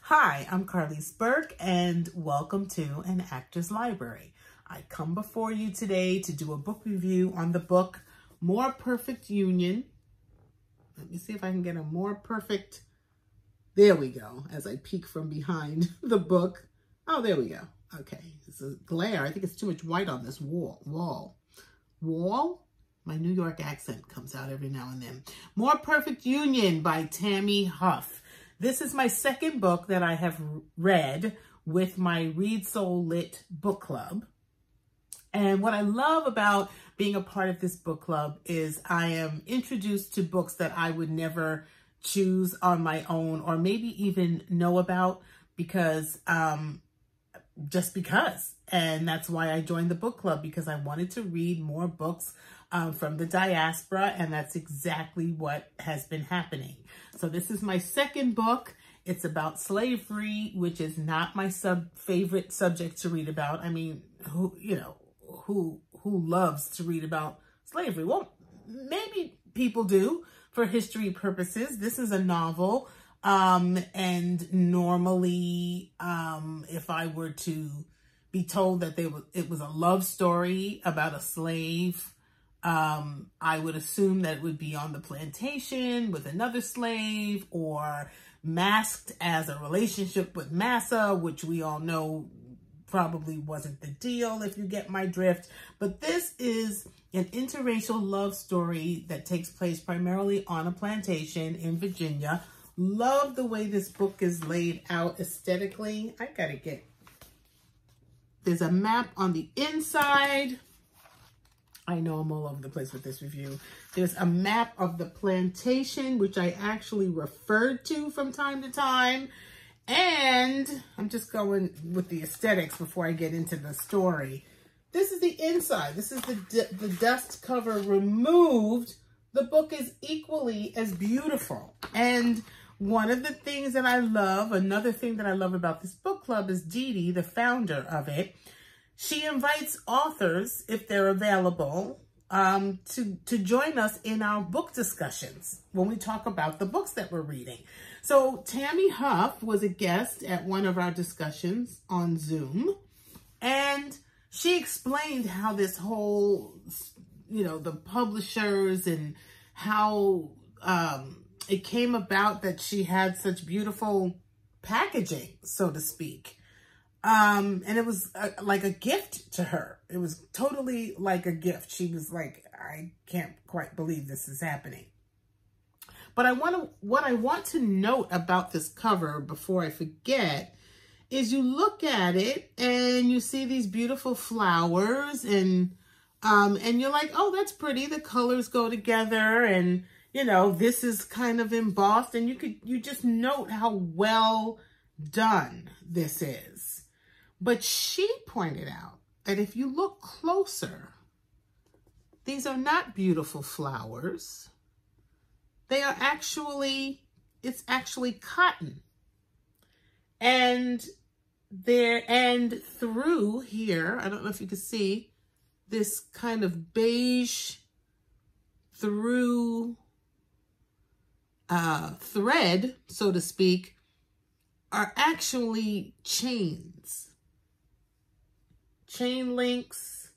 Hi, I'm Carlise Burke, and welcome to An Actor's Library. I come before you today to do a book review on the book More Perfect Union. Let me see if I can get a more perfect... There we go, as I peek from behind the book. Oh, there we go. Okay, it's a glare. I think it's too much white on this wall? My New York accent comes out every now and then. More Perfect Union by Tammye Huff. This is my second book that I have read with my Read Soul Lit book club. And what I love about being a part of this book club is I am introduced to books that I would never choose on my own or maybe even know about because, just because. And that's why I joined the book club, because I wanted to read more books from the diaspora, and that's exactly what has been happening. So this is my second book. It's about slavery, which is not my favorite subject to read about. I mean, who loves to read about slavery? Well, maybe people do for history purposes. This is a novel, and normally, if I were to be told that it was a love story about a slave, I would assume that it would be on the plantation with another slave or masked as a relationship with massa, which we all know probably wasn't the deal, if you get my drift. But this is an interracial love story that takes place primarily on a plantation in Virginia. Love the way this book is laid out aesthetically. There's a map on the inside. I know I'm all over the place with this review. There's a map of the plantation, which I actually referred to from time to time. And I'm just going with the aesthetics before I get into the story. This is the inside. This is the dust cover removed. The book is equally as beautiful. And one of the things that I love, another thing that I love about this book club is Dee Dee, the founder of it. She invites authors, if they're available, to join us in our book discussions when we talk about the books that we're reading. So Tammye Huff was a guest at one of our discussions on Zoom, and she explained how this whole, the publishers and how it came about that she had such beautiful packaging, so to speak. And it was like a gift to her. It was totally like a gift. She was like, I can't quite believe this is happening. But what I want to note about this cover before I forget is you look at it and you see these beautiful flowers and you're like, oh, that's pretty. The colors go together, and this is kind of embossed, and you just note how well done this is. But she pointed out that if you look closer, these are not beautiful flowers. They are it's actually cotton. And through here, I don't know if you can see, this kind of beige through thread, so to speak, are actually chains. Chain links,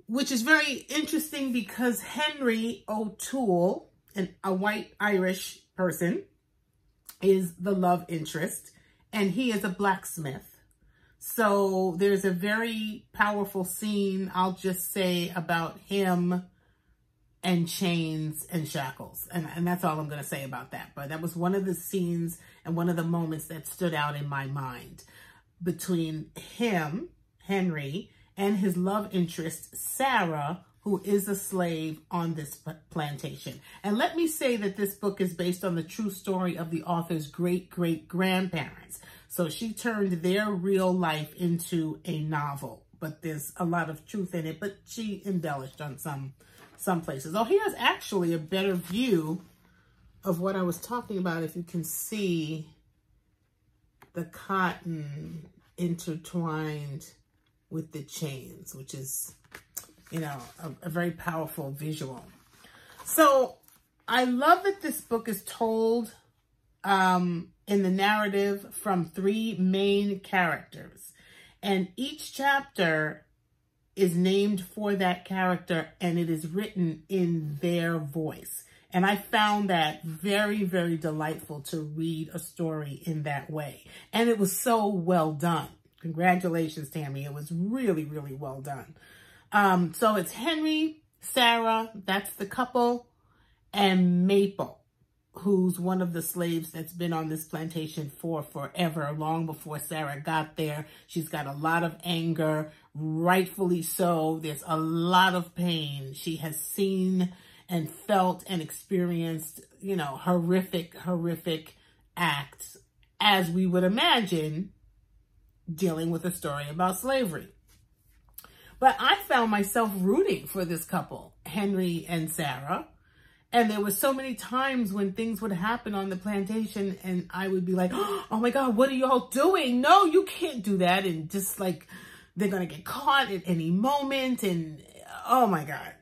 which is very interesting because Henry O'Toole, a white Irish person, is the love interest, and he is a blacksmith. So there's a very powerful scene, I'll just say, about him and chains and shackles. And that's all I'm going to say about that. But that was one of the scenes and one of the moments that stood out in my mind between him, Henry, and his love interest, Sarah, who is a slave on this plantation. And let me say that this book is based on the true story of the author's great-great-grandparents. So she turned their real life into a novel, but there's a lot of truth in it, but she embellished on some places. Oh, here's actually a better view of what I was talking about. If you can see the cotton intertwined with the chains, which is, a very powerful visual. So I love that this book is told in the narrative from 3 main characters. And each chapter is named for that character, and it is written in their voice. And I found that very, very delightful to read a story in that way. And it was so well done. Congratulations, Tammye. It was really, really well done. So it's Henry, Sarah, that's the couple, and Maple, who's one of the slaves that's been on this plantation for forever, long before Sarah got there. She's got a lot of anger, rightfully so. There's a lot of pain. She has seen and felt and experienced, you know, horrific, horrific acts, as we would imagine, dealing with a story about slavery. But I found myself rooting for this couple, Henry and Sarah. And there were so many times when things would happen on the plantation and I would be like, oh my God, what are y'all doing? No, you can't do that. And just like, they're going to get caught at any moment. And oh my God,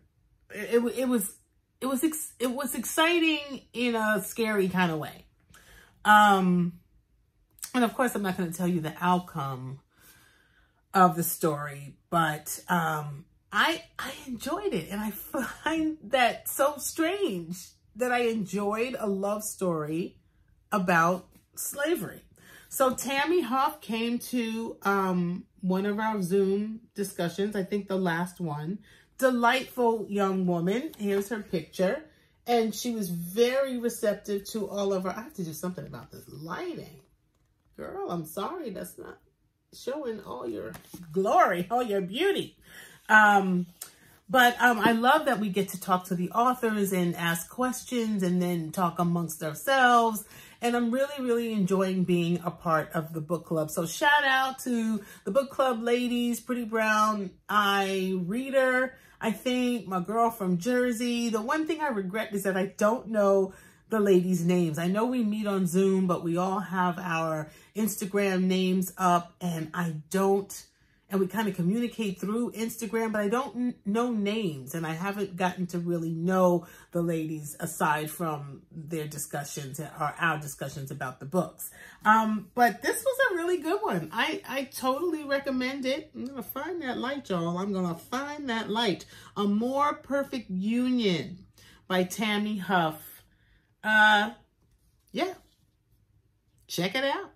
it was exciting in a scary kind of way. And of course, I'm not going to tell you the outcome of the story, but I enjoyed it, and I find that so strange that I enjoyed a love story about slavery. So Tammye Huff came to one of our Zoom discussions, I think the last one. Delightful young woman. Here's her picture. And she was very receptive to all of our... I have to do something about this lighting. Girl, I'm sorry. That's not showing all your glory, all your beauty. But I love that we get to talk to the authors and ask questions and then talk amongst ourselves. And I'm really, really enjoying being a part of the book club. So shout out to the book club ladies, Pretty Brown Eye Reader, I think, my girl from Jersey. The one thing I regret is that I don't know the ladies' names. I know we meet on Zoom, but we all have our Instagram names up, and we kind of communicate through Instagram, but I don't know names, and I haven't gotten to really know the ladies aside from their discussions or our discussions about the books. But this was a really good one. I totally recommend it. I'm going to find that light, y'all. I'm going to find that light. A More Perfect Union by Tammye Huff. Yeah. Check it out.